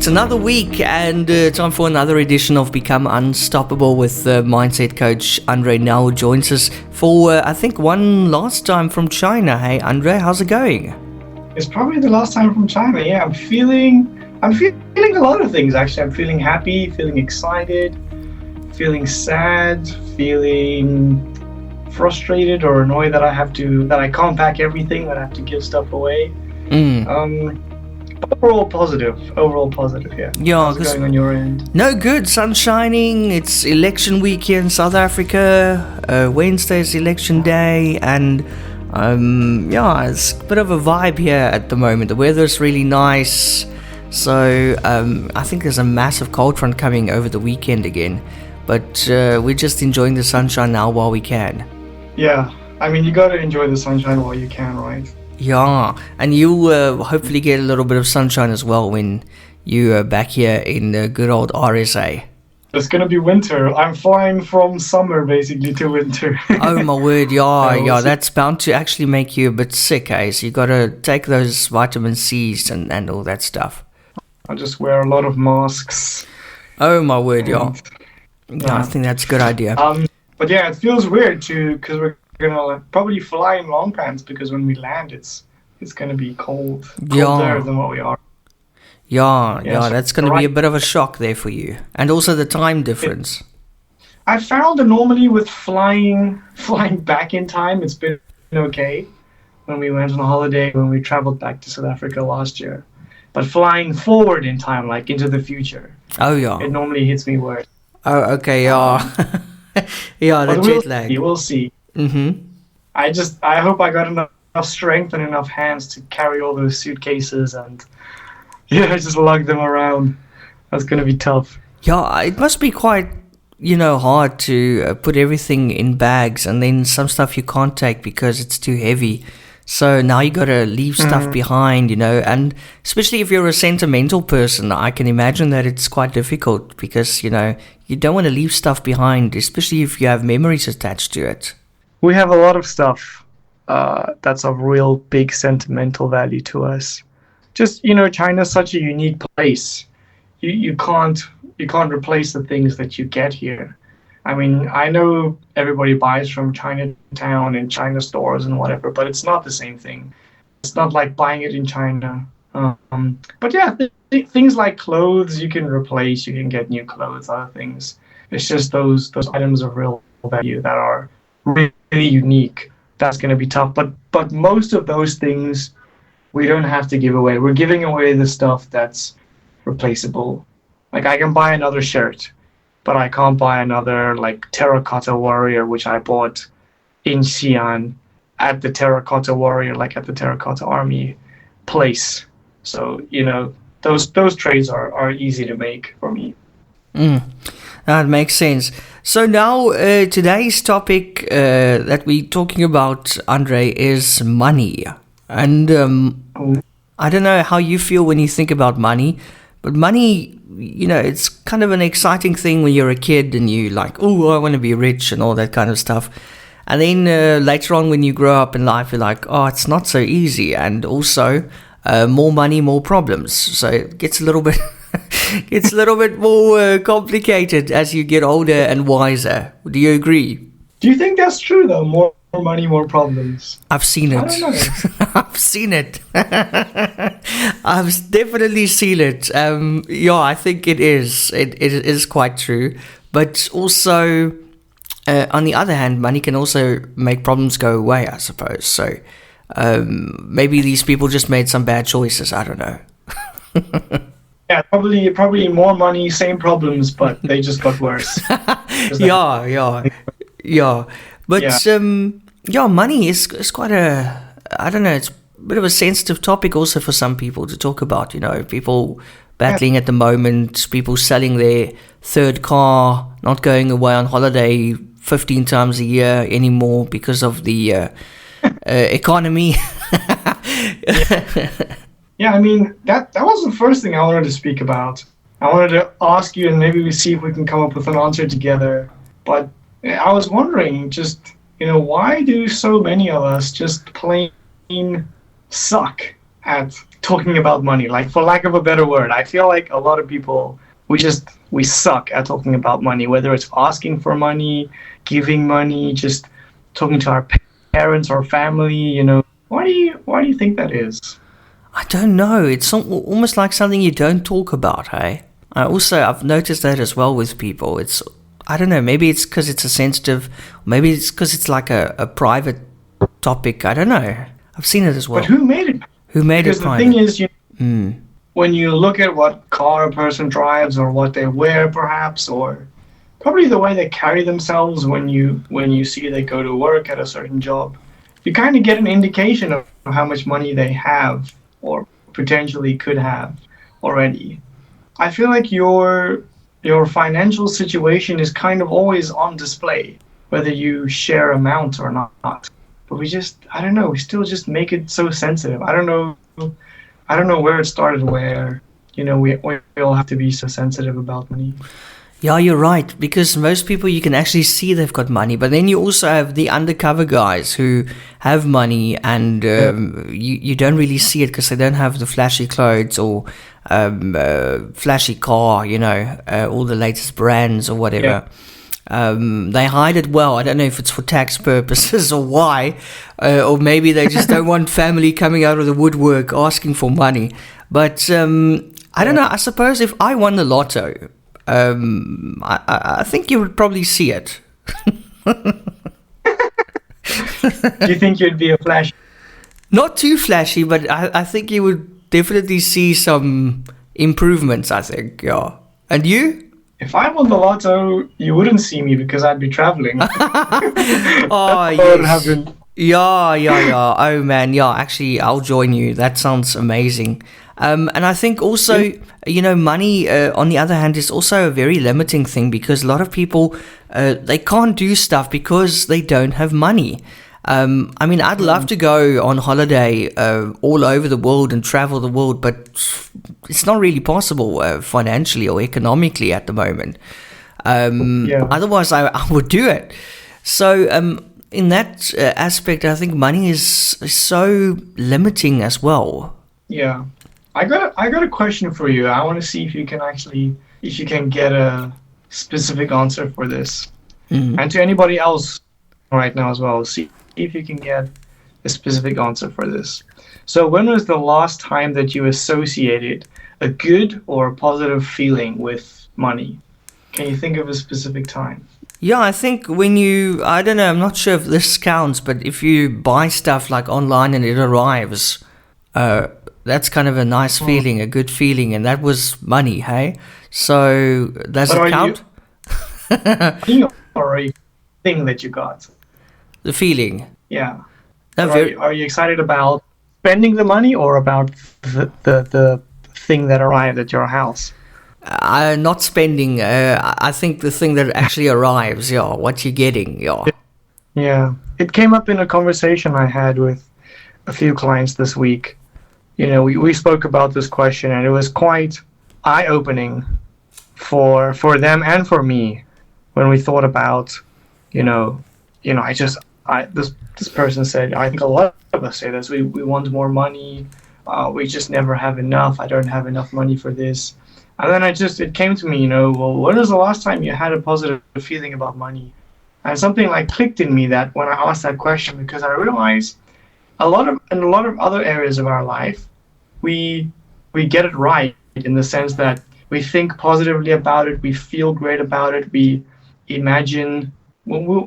It's another week and time for another edition of Become Unstoppable with Mindset Coach Andre Nel joins us for, I think, one last time from China. Hey, Andre, how's it going? It's probably the last time from China. Yeah, I'm feeling a lot of things, actually. I'm feeling happy, feeling excited, feeling sad, feeling frustrated or annoyed that I can't pack everything, that I have to give stuff away. Overall positive, yeah. Yeah, how's it going on your end? No, good. Sun shining. It's election week here in South Africa. Wednesday's election day, and it's a bit of a vibe here at the moment. The weather's really nice, so I think there's a massive cold front coming over the weekend again. But we're just enjoying the sunshine now while we can. Yeah, I mean, you got to enjoy the sunshine while you can, right? Yeah, and you hopefully get a little bit of sunshine as well when you're back here in good old RSA. It's going to be winter. I'm flying from summer basically to winter. Oh my word, yeah, that's bound to actually make you a bit sick, eh? So you got to take those vitamin C's and all that stuff. I just wear a lot of masks. Oh my word, yeah. I think that's a good idea. But yeah, it feels weird because we're gonna probably fly in long pants because when we land, it's gonna be colder than what we are. Yeah, that's gonna be a bit of a shock there for you, and also the time difference. I found that normally with flying back in time, it's been okay. When we went on a holiday, when we traveled back to South Africa last year, but flying forward in time, like into the future, it normally hits me worse. Oh, okay, yeah. Yeah, the jet lag. We'll see. Mm-hmm. I hope I got enough strength and enough hands to carry all those suitcases and just lug them around. That's going to be tough. Yeah, it must be quite, hard to put everything in bags, and then some stuff you can't take because it's too heavy. So now you got to leave stuff behind, and especially if you're a sentimental person, I can imagine that it's quite difficult because, you don't want to leave stuff behind, especially if you have memories attached to it. We have a lot of stuff that's of real big sentimental value to us. Just, China's such a unique place. You can't replace the things that you get here. I mean, I know everybody buys from Chinatown and China stores and whatever, but it's not the same thing. It's not like buying it in China. But yeah, things like clothes you can replace, you can get new clothes, other things. It's just those items of real value that are really unique. That's going to be tough. But most of those things we don't have to give away. We're giving away the stuff that's replaceable. Like I can buy another shirt, but I can't buy another terracotta warrior, which I bought in Xi'an at the terracotta warrior, at the terracotta army place. So, those trades are easy to make for me. That makes sense. So now today's topic that we're talking about, Andre, is money. And I don't know how you feel when you think about money, but money, it's kind of an exciting thing when you're a kid and you like, oh, I want to be rich and all that kind of stuff. And then later on when you grow up in life, you're like, oh, it's not so easy. And also more money, more problems. So it gets a little bit more complicated as you get older and wiser. Do you agree? Do you think that's true though? More money, more problems. I've seen it. I don't know. I've seen it. I've definitely seen it. I think it is. It is quite true. But also, on the other hand, money can also make problems go away, I suppose. So maybe these people just made some bad choices. I don't know. Yeah, probably more money, same problems, but they just got worse. Yeah. But money is quite it's a bit of a sensitive topic also for some people to talk about. People battling at the moment, people selling their third car, not going away on holiday 15 times a year anymore because of the economy. Yeah, I mean, that was the first thing I wanted to speak about. I wanted to ask you, and maybe we see if we can come up with an answer together. But I was wondering, why do so many of us just plain suck at talking about money. Like, for lack of a better word, I feel like a lot of people, we suck at talking about money, whether it's asking for money, giving money, just talking to our parents or family, you know. Why do you think that is? I don't know. It's almost like something you don't talk about, hey? I've noticed that as well with people. I don't know, maybe it's because it's a sensitive, maybe it's because it's like a private topic. I don't know. I've seen it as well. But who made it? Who made because it private? Because the thing is, when you look at what car a person drives or what they wear perhaps, or probably the way they carry themselves when you see they go to work at a certain job, you kind of get an indication of how much money they have or potentially could have already. I feel like your financial situation is kind of always on display, whether you share amount or not. But I don't know, we still just make it so sensitive. I don't know where it started, where, you know, we all have to be so sensitive about money. Yeah, you're right, because most people, you can actually see they've got money, but then you also have the undercover guys who have money and you don't really see it because they don't have the flashy clothes or flashy car, you know, all the latest brands or whatever. Yeah. They hide it well. I don't know if it's for tax purposes or why, or maybe they just don't want family coming out of the woodwork asking for money. But I don't know, I suppose if I won the lotto, I think you would probably see it. Do you think you'd be a flash? Not too flashy, but I think you would definitely see some improvements, I think, yeah. And you? If I won the lotto, you wouldn't see me because I'd be traveling. Oh, yes. Yeah. Oh, man, yeah, actually, I'll join you. That sounds amazing. And I think also, you know, money, on the other hand, is also a very limiting thing because a lot of people, they can't do stuff because they don't have money. I mean, I'd love to go on holiday all over the world and travel the world, but it's not really possible financially or economically at the moment. Otherwise, I would do it. So in that aspect, I think money is so limiting as well. Yeah. I got a question for you. I want to see if you can get a specific answer for this. Mm-hmm. And to anybody else right now as well, see if you can get a specific answer for this. So when was the last time that you associated a good or a positive feeling with money? Can you think of a specific time? Yeah, I think I don't know, I'm not sure if this counts, but if you buy stuff like online and it arrives, that's kind of a nice feeling, a good feeling, and that was money, hey? So does it count? Or a thing that you got? The feeling. Yeah. Are you excited about spending the money or about the thing that arrived at your house? Not spending. I think the thing that actually arrives, yeah, what you're getting, yeah. Yeah. It came up in a conversation I had with a few clients this week. You know, we spoke about this question, and it was quite eye-opening for them and for me when we thought about, this person said, I think a lot of us say this, we want more money, we just never have enough, I don't have enough money for this. And then it came to me, well, when was the last time you had a positive feeling about money? And something like clicked in me that when I asked that question, because I realized in a lot of other areas of our life, we get it right in the sense that we think positively about it, we feel great about it, we imagine.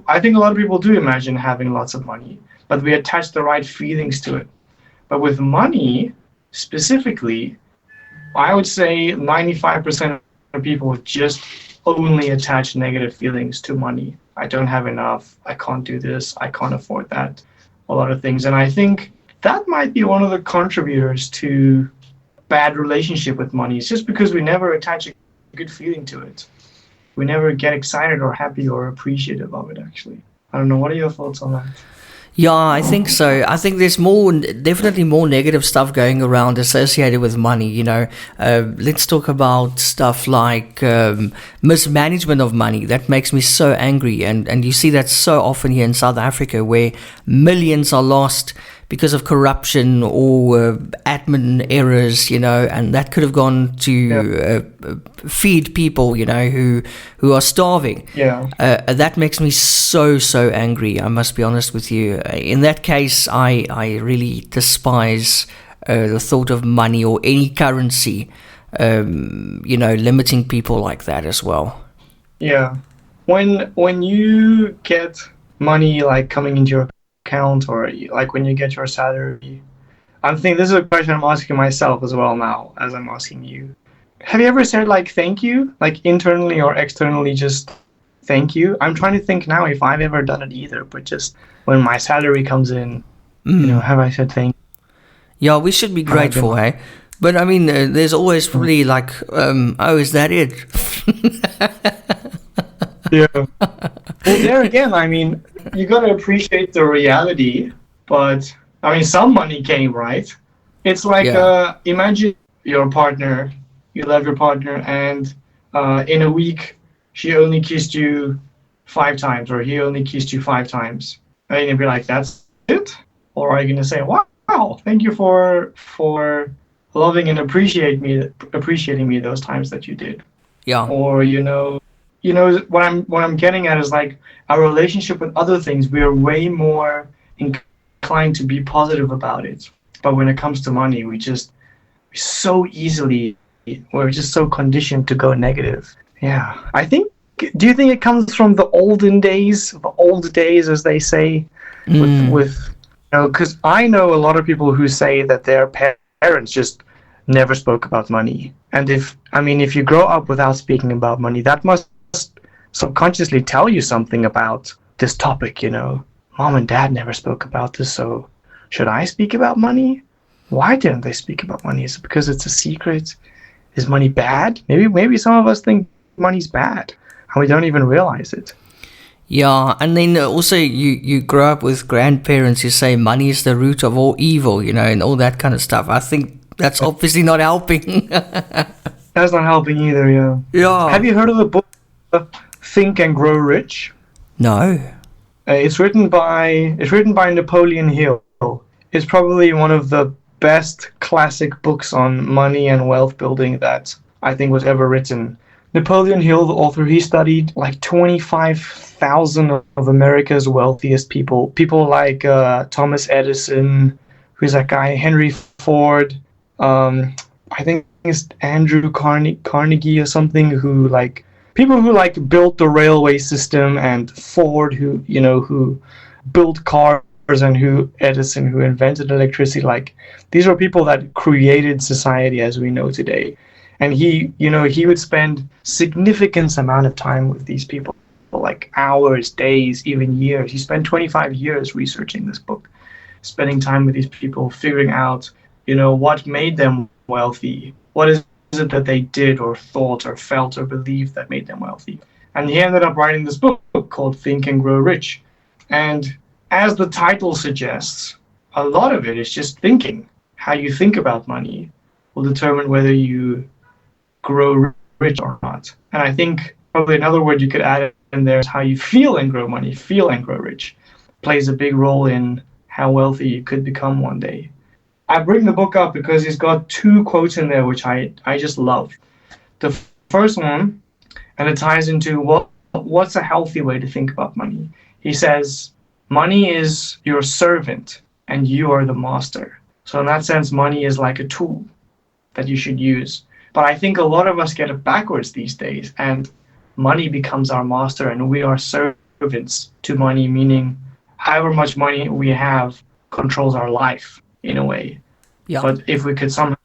I think a lot of people do imagine having lots of money, but we attach the right feelings to it. But with money, specifically, I would say 95% of people just only attach negative feelings to money. I don't have enough, I can't do this, I can't afford that, a lot of things. And I think that might be one of the contributors to bad relationship with money. It's just because we never attach a good feeling to it. We never get excited or happy or appreciative of it, actually. I don't know. What are your thoughts on that? Yeah, I think so. I think there's definitely more negative stuff going around associated with money, Let's talk about stuff like mismanagement of money. That makes me so angry. And you see that so often here in South Africa where millions are lost. because of corruption or admin errors, and that could have gone to feed people, who are starving. That makes me so angry, I must be honest with you. In that case, I really despise the thought of money or any currency, limiting people like that as well. Yeah. When you get money like coming into your account, or like when you get your salary, I'm thinking, this is a question I'm asking myself as well now as I'm asking you. Have you ever said like thank you, like internally or externally, just thank you? I'm trying to think now if I've ever done it either, but just when my salary comes in, have I said thank you? Yeah, we should be grateful, hey? But I mean, there's always probably like, is that it? Yeah. Well, there again, I mean, you got to appreciate the reality, but I mean, some money came, right? It's like, imagine your partner, you love your partner, and in a week, she only kissed you 5 times, or he only kissed you 5 times. And you'd be like, that's it? Or are you going to say, wow, thank you for loving and appreciating me those times that you did? Yeah. Or, what I'm getting at is like our relationship with other things, we are way more inclined to be positive about it. But when it comes to money, we're just so conditioned to go negative. Yeah. Do you think it comes from the old days, as they say, because I know a lot of people who say that their parents just never spoke about money. And if you grow up without speaking about money, that must subconsciously tell you something about this topic, Mom and dad never spoke about this, so should I speak about money? Why didn't they speak about money? Is it because it's a secret? Is money bad? Maybe some of us think money's bad and we don't even realize it. Yeah, and then also you grow up with grandparents who say money is the root of all evil, and all that kind of stuff. I think that's obviously not helping. That's not helping either, yeah. Yeah. Have you heard of the book Think and Grow Rich? No. It's written by Napoleon Hill. It's probably one of the best classic books on money and wealth building that I think was ever written. Napoleon Hill, the author, he studied like 25,000 of America's wealthiest people. People like Thomas Edison, who's that guy, Henry Ford, I think it's Andrew Carnegie or something, people who built the railway system, and Ford, who built cars, and Edison, who invented electricity. These are people that created society as we know today. And he would spend significant amount of time with these people, like hours, days, even years. He spent 25 years researching this book, spending time with these people, figuring out, what made them wealthy. What is it that they did or thought or felt or believed that made them wealthy? And he ended up writing this book called Think and Grow Rich. And as the title suggests, a lot of it is just thinking. How you think about money will determine whether you grow rich or not. And I think probably another word you could add in there is how you feel and grow rich. Plays a big role in how wealthy you could become one day. I bring the book up because he's got 2 quotes in there which I just love. The first one, and it ties into what's a healthy way to think about money. He says, money is your servant and you are the master. So in that sense, money is like a tool that you should use. But I think a lot of us get it backwards these days, and money becomes our master and we are servants to money, meaning however much money we have controls our life in a way. Yeah. But if we could somehow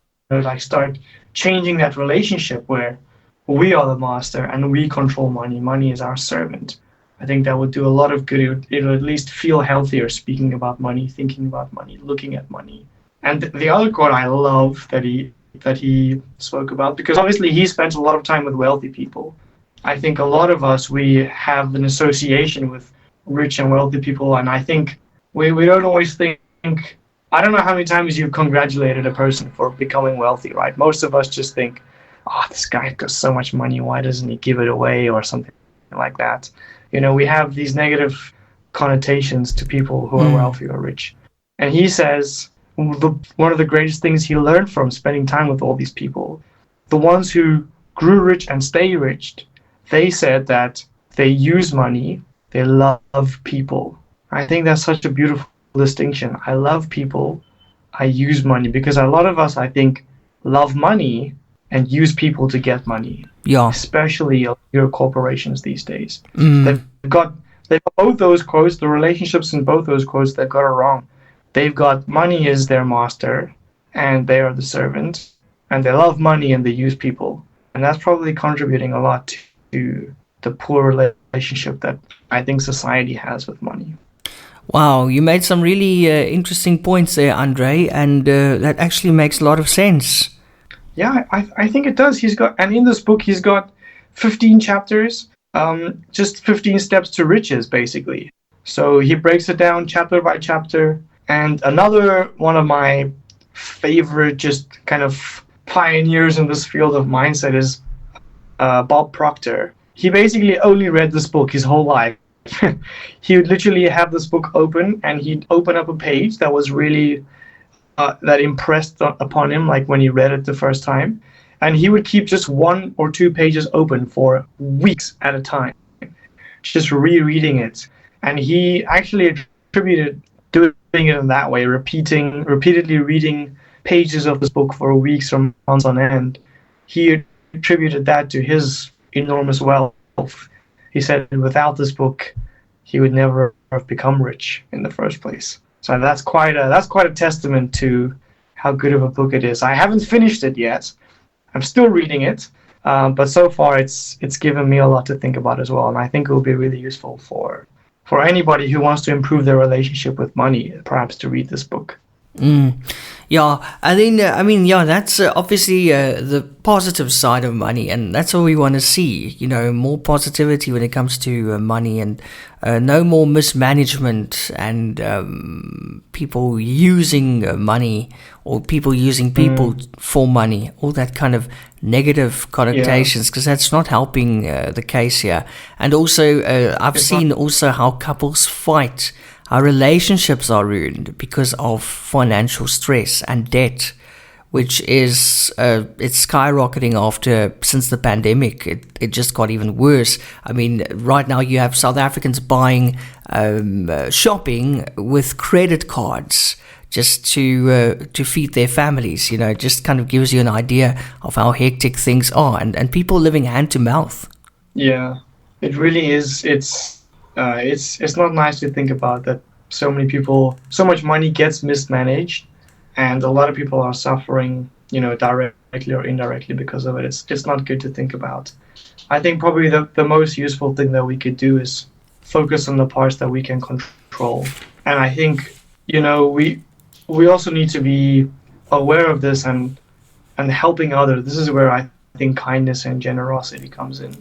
start changing that relationship where we are the master and we control money, money is our servant, I think that would do a lot of good. It would at least feel healthier speaking about money, thinking about money, looking at money. And the other quote I love that he spoke about, because obviously he spent a lot of time with wealthy people. I think a lot of us, we have an association with rich and wealthy people, and I think we don't always think, I don't know how many times you've congratulated a person for becoming wealthy, right? Most of us just think, this guy got so much money, why doesn't he give it away or something like that? We have these negative connotations to people who are wealthy or rich. And he says one of the greatest things he learned from spending time with all these people, the ones who grew rich and stay rich, they said that they use money, they love people. I think that's such a beautiful distinction. I love people, I use money, because a lot of us, I think, love money and use people to get money. Yeah. Especially your corporations these days. They've got both those quotes, the relationships in both those quotes, they've got it wrong. They've got money is their master and they are the servant, and they love money and they use people. And that's probably contributing a lot to the poor relationship that I think society has with money. Wow, you made some really interesting points there, Andre, and that actually makes a lot of sense. Yeah, I think it does. And in this book, he's got 15 chapters, just 15 steps to riches, basically. So he breaks it down chapter by chapter. And another one of my favorite just kind of pioneers in this field of mindset is Bob Proctor. He basically only read this book his whole life. He would literally have this book open, and he'd open up a page that was really that impressed upon him, like when he read it the first time, and he would keep just 1 or 2 pages open for weeks at a time, just rereading it. And he actually attributed doing it in that way, repeatedly reading pages of this book for weeks or months on end. He attributed that to his enormous wealth. He said without this book, he would never have become rich in the first place. So that's quite a testament to how good of a book it is. I haven't finished it yet. I'm still reading it, but so far it's given me a lot to think about as well. And I think it will be really useful for anybody who wants to improve their relationship with money, perhaps to read this book. Yeah, I think, that's obviously the positive side of money, and that's what we want to see, more positivity when it comes to money, and no more mismanagement and people using money, or people using people for money, all that kind of negative connotations, because that's not helping the case here. And also, I've seen also how couples fight. Our relationships are ruined because of financial stress and debt, which is it's skyrocketing since the pandemic. It just got even worse. I mean, right now you have South Africans buying shopping with credit cards just to feed their families. Just kind of gives you an idea of how hectic things are, and people living hand to mouth. Yeah, it really is. It's not nice to think about that so much money gets mismanaged, and a lot of people are suffering, directly or indirectly because of it. It's not good to think about. I think probably the most useful thing that we could do is focus on the parts that we can control. And I think, we also need to be aware of this and helping others. This is where I think kindness and generosity comes in.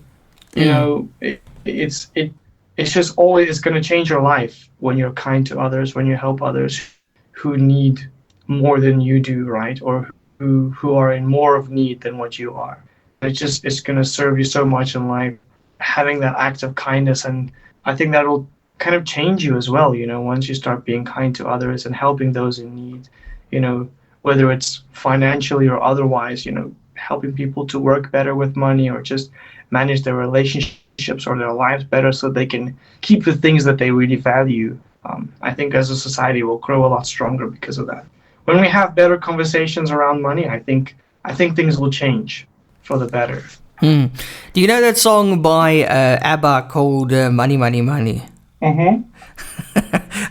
It's just always going to change your life when you're kind to others, when you help others who need more than you do, right? Or who are in more of need than what you are. It's going to serve you so much in life, having that act of kindness. And I think that will kind of change you as well, once you start being kind to others and helping those in need, whether it's financially or otherwise, helping people to work better with money or just manage their relationships or their lives better so they can keep the things that they really value. I think as a society we'll grow a lot stronger because of that. When we have better conversations around money, I think things will change for the better. Do you know that song by ABBA called Money, Money, Money? Mm-hmm.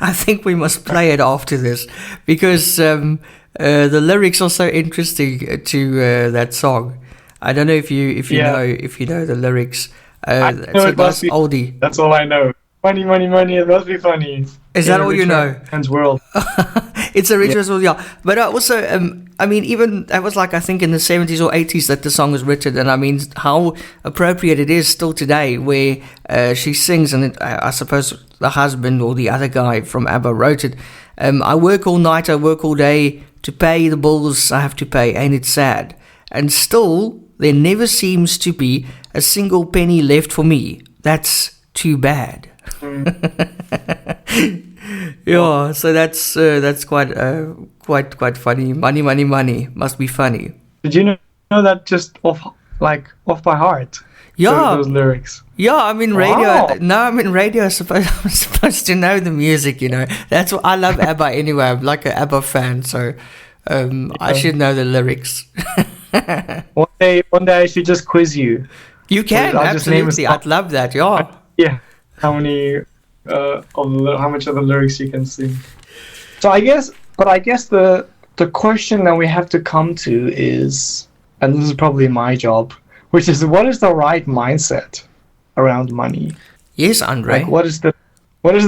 I think we must play it after this, because the lyrics are so interesting to that song. I don't know if you know the lyrics. It's a nice oldie. That's all I know. Money, money, money. It must be funny. Is that all you know? Man's world. It's a rich man's world, yeah. But also, even that was I think in the 70s or 80s that the song was written, and how appropriate it is still today, where she sings, and I suppose the husband or the other guy from ABBA wrote it. I work all night, I work all day to pay the bills I have to pay. Ain't it sad? And still, there never seems to be a single penny left for me. That's too bad. Yeah, so that's quite funny. Money, money, money must be funny. Did you know that just off by heart? Those Yeah, lyrics. yeah. I'm in radio Wow. now. I'm in radio. I'm supposed to know the music. That's what I love ABBA anyway. I'm like an ABBA fan, so I should know the lyrics. One day I should just quiz you. You can I'll just name a absolutely. song. I'd love that. Yeah. Yeah. How many how much of the lyrics you can sing. So I guess the question that we have to come to is, and this is probably my job, which is, what is the right mindset around money? Yes, Andre. Like, what is the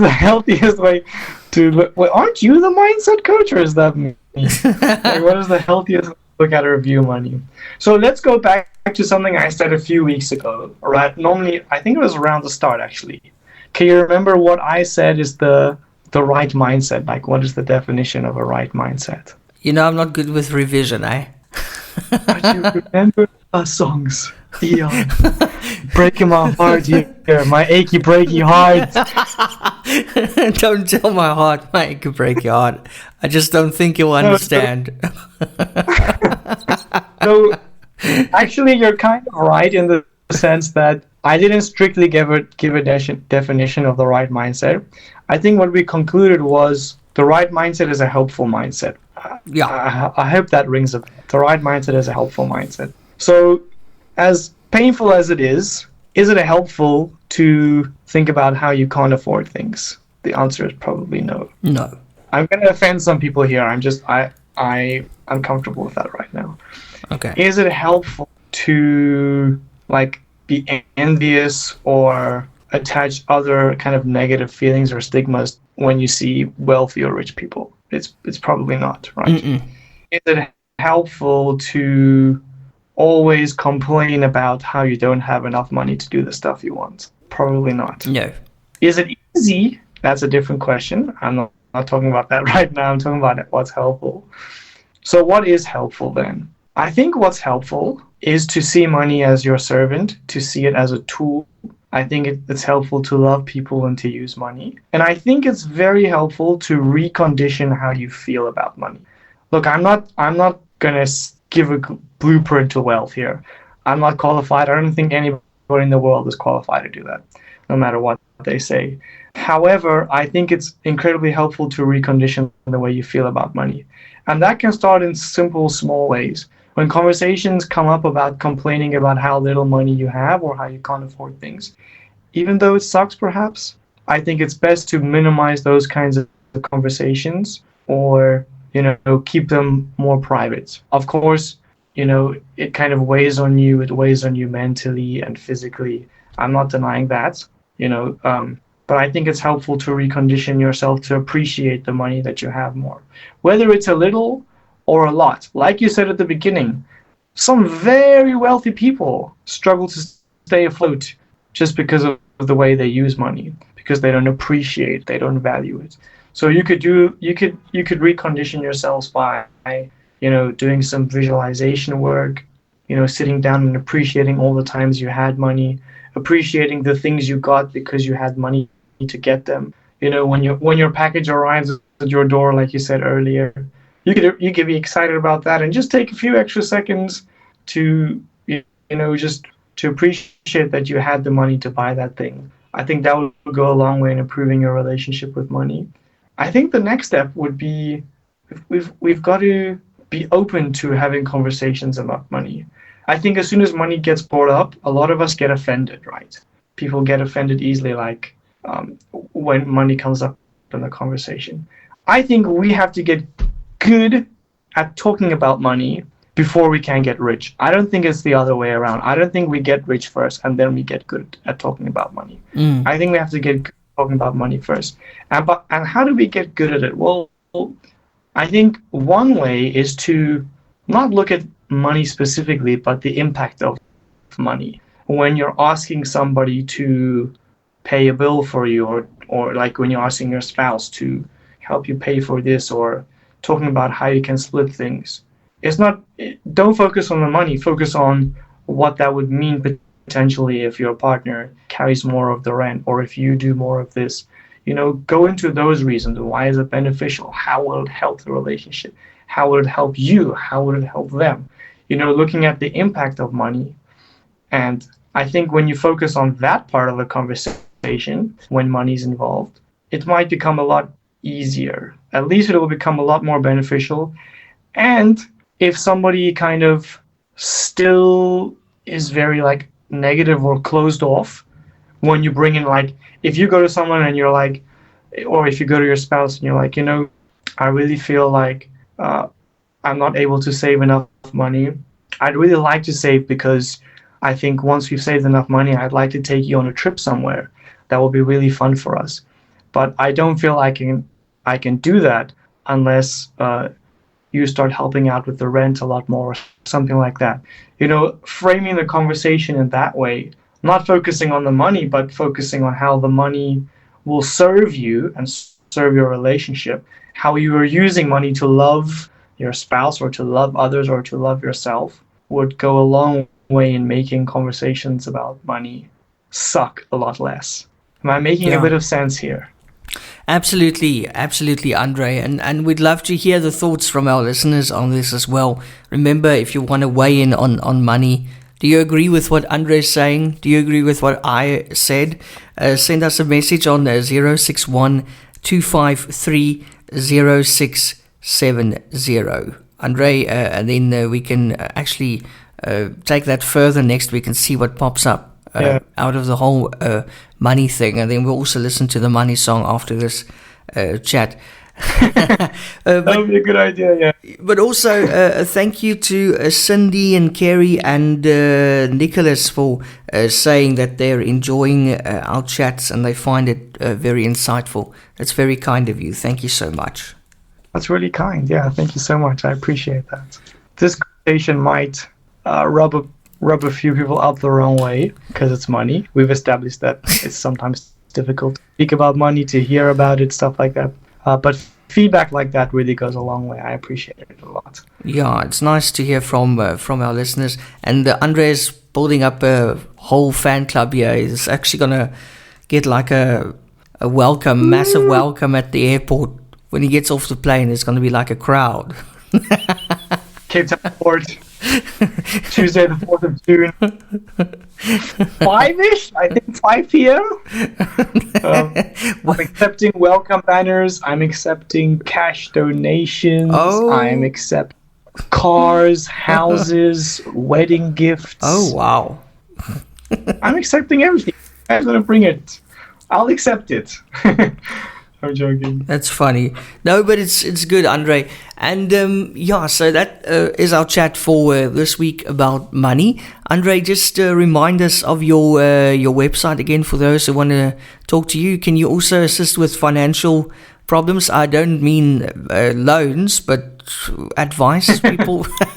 healthiest way to wait, aren't you the mindset coach, or is that me? Like, what is the healthiest look at or view money? So let's go back to something I said a few weeks ago. Right? Normally, I think it was around the start, actually. Can you remember what I said is the right mindset? Like, what is the definition of a right mindset? I'm not good with revision, eh? But you remember our songs, Eon. Breaking my heart here, my achy breaky heart. Don't tell my heart, my achy breaky heart. I just don't think you'll understand. So, actually, you're kind of right in the sense that I didn't strictly give a definition of the right mindset. I think what we concluded was the right mindset is a helpful mindset. Yeah. I hope that rings a bell. The right mindset is a helpful mindset. So, as painful as it is it helpful to think about how you can't afford things? The answer is probably no. No. I'm going to offend some people here. I'm comfortable with that right now. Okay. Is it helpful to be envious or attach other kind of negative feelings or stigmas when you see wealthy or rich people? It's probably not, right? Mm-mm. Is it helpful to always complain about how you don't have enough money to do the stuff you want? Probably not. No. Is it easy? That's a different question. I'm not talking about that right now. I'm talking about what's helpful. So what is helpful then? I think what's helpful is to see money as your servant, to see it as a tool. I think it's helpful to love people and to use money. And I think it's very helpful to recondition how you feel about money. Look, I'm not going to give a blueprint to wealth here. I'm not qualified. I don't think anybody in the world is qualified to do that, no matter what they say. However, I think it's incredibly helpful to recondition the way you feel about money. And that can start in simple, small ways. When conversations come up about complaining about how little money you have or how you can't afford things, even though it sucks perhaps, I think it's best to minimize those kinds of conversations or, keep them more private. Of course, it kind of weighs on you. It weighs on you mentally and physically. I'm not denying that, but I think it's helpful to recondition yourself to appreciate the money that you have more. Whether it's a little or a lot. Like you said at the beginning, some very wealthy people struggle to stay afloat just because of the way they use money, because they don't appreciate, they don't value it. So you could recondition yourselves by, doing some visualization work, sitting down and appreciating all the times you had money, appreciating the things you got because you had money to get them. When your package arrives at your door, like you said earlier, you could be excited about that and just take a few extra seconds to just to appreciate that you had the money to buy that thing. I think that would go a long way in improving your relationship with money. I think the next step would be we've got to be open to having conversations about money. I think as soon as money gets brought up, a lot of us get offended, right? People get offended easily, when money comes up in the conversation. I think we have to get good at talking about money before we can get rich. I don't think it's the other way around. I don't think we get rich first and then we get good at talking about money. I think we have to get good at talking about money first. And how do we get good at it? Well, I think one way is to not look at money specifically, but the impact of money. When you're asking somebody to pay a bill for you, or like when you're asking your spouse to help you pay for this, or talking about how you can split things. Don't focus on the money, focus on what that would mean potentially if your partner carries more of the rent, or if you do more of this. Go into those reasons. Why is it beneficial? How will it help the relationship? How will it help you? How will it help them? Looking at the impact of money. And I think when you focus on that part of the conversation, when money's involved, it might become a lot easier. At least it will become a lot more beneficial. And if somebody kind of still is very like negative or closed off, when you bring in, like, if you go to someone and you're like, or if you go to your spouse and you're like, I really feel like I'm not able to save enough money. I'd really like to save because I think once we've saved enough money, I'd like to take you on a trip somewhere. That will be really fun for us. But I don't feel I can do that unless you start helping out with the rent a lot more, or something like that. Framing the conversation in that way, not focusing on the money, but focusing on how the money will serve you and serve your relationship, how you are using money to love your spouse or to love others or to love yourself, would go a long way in making conversations about money suck a lot less. Am I making a bit of sense here? Absolutely, Andre, and we'd love to hear the thoughts from our listeners on this as well. Remember, if you want to weigh in on money, do you agree with what Andre is saying? Do you agree with what I said? Send us a message on 061 253 0670. Andre, and then we can actually take that further next week and see what pops up out of the whole money thing, and then we'll also listen to the money song after this chat. That would be a good idea, yeah. But also, thank you to Cindy and Kerry and Nicholas for saying that they're enjoying our chats and they find it very insightful. That's very kind of you. Thank you so much. That's really kind. Yeah, thank you so much. I appreciate that. This conversation might rub a few people up the wrong way because it's money. We've established that it's sometimes difficult to speak about money, to hear about it, stuff like that. But feedback like that really goes a long way. I appreciate it a lot. Yeah, it's nice to hear from our listeners. And Andre is building up a whole fan club here. He's actually going to get like a welcome, massive welcome at the airport. When he gets off the plane, there's going to be like a crowd. Cape Town Port, Tuesday the 4th of June. 5-ish? I think 5 p.m. I'm accepting welcome banners. I'm accepting cash donations. Oh. I'm accepting cars, houses, wedding gifts. Oh, wow. I'm accepting everything. I'm going to bring it. I'll accept it. I'm joking. That's funny. No, but it's good, Andre. And so that is our chat for this week about money. Andre, just remind us of your website again for those who want to talk to you. Can you also assist with financial problems? I don't mean loans, but advice. People. I'll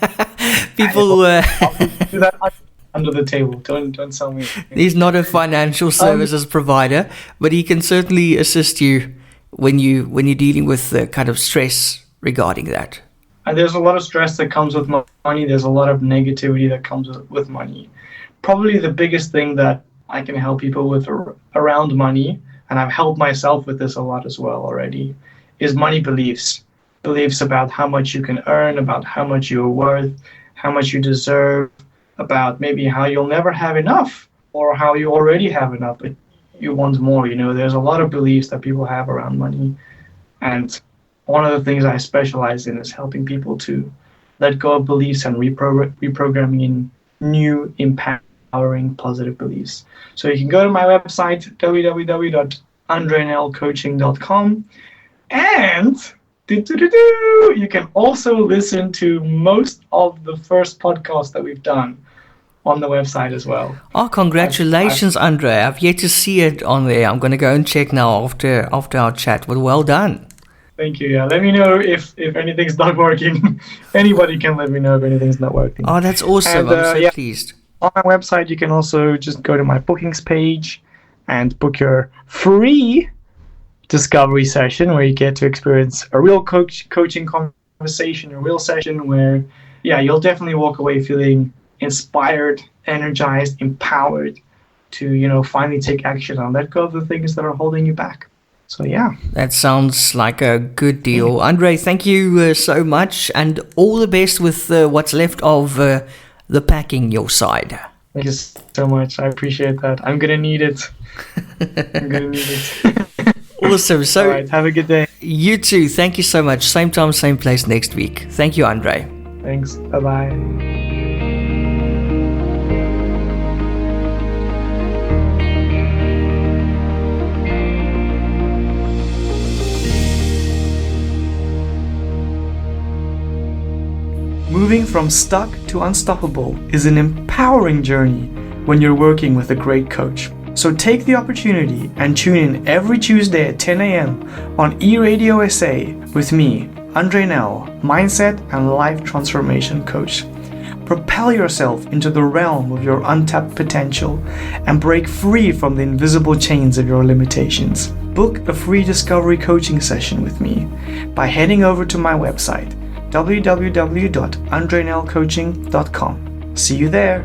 do that under the table. Don't sell me. He's not a financial services provider, but he can certainly assist you when you're dealing with kind of stress regarding that. And there's a lot of stress that comes with money. There's a lot of negativity that comes with money. Probably the biggest thing that I can help people with around money, and I've helped myself with this a lot as well already, is money beliefs. Beliefs about how much you can earn, about how much you're worth, how much you deserve, about maybe how you'll never have enough or how you already have enough, but you want more. There's a lot of beliefs that people have around money. And one of the things I specialize in is helping people to let go of beliefs and reprogramming in new, empowering, positive beliefs. So you can go to my website, www.andrenelcoaching.com, and you can also listen to most of the first podcast that we've done on the website as well. Oh, congratulations, Andre. I've yet to see it on there. I'm going to go and check now after our chat. Well done. Thank you. Yeah, let me know if anything's not working. Anybody can let me know if anything's not working. Oh, that's awesome. I'm so pleased. On my website, you can also just go to my bookings page and book your free discovery session where you get to experience a real coaching conversation, a real session where, you'll definitely walk away feeling inspired, energized, empowered to, finally take action and let go of the things that are holding you back. So yeah. That sounds like a good deal. Andre, thank you so much, and all the best with what's left of the packing your side. Thank you so much. I appreciate that. I'm going to need it. I'm going to need it. Awesome. So, all right, have a good day. You too. Thank you so much. Same time, same place next week. Thank you, Andre. Thanks. Bye-bye. Moving from stuck to unstoppable is an empowering journey when you're working with a great coach. So take the opportunity and tune in every Tuesday at 10 a.m. on eRadio SA with me, Andre Nel, Mindset and Life Transformation Coach. Propel yourself into the realm of your untapped potential and break free from the invisible chains of your limitations. Book a free discovery coaching session with me by heading over to my website, www.andrenelcoaching.com. See you there.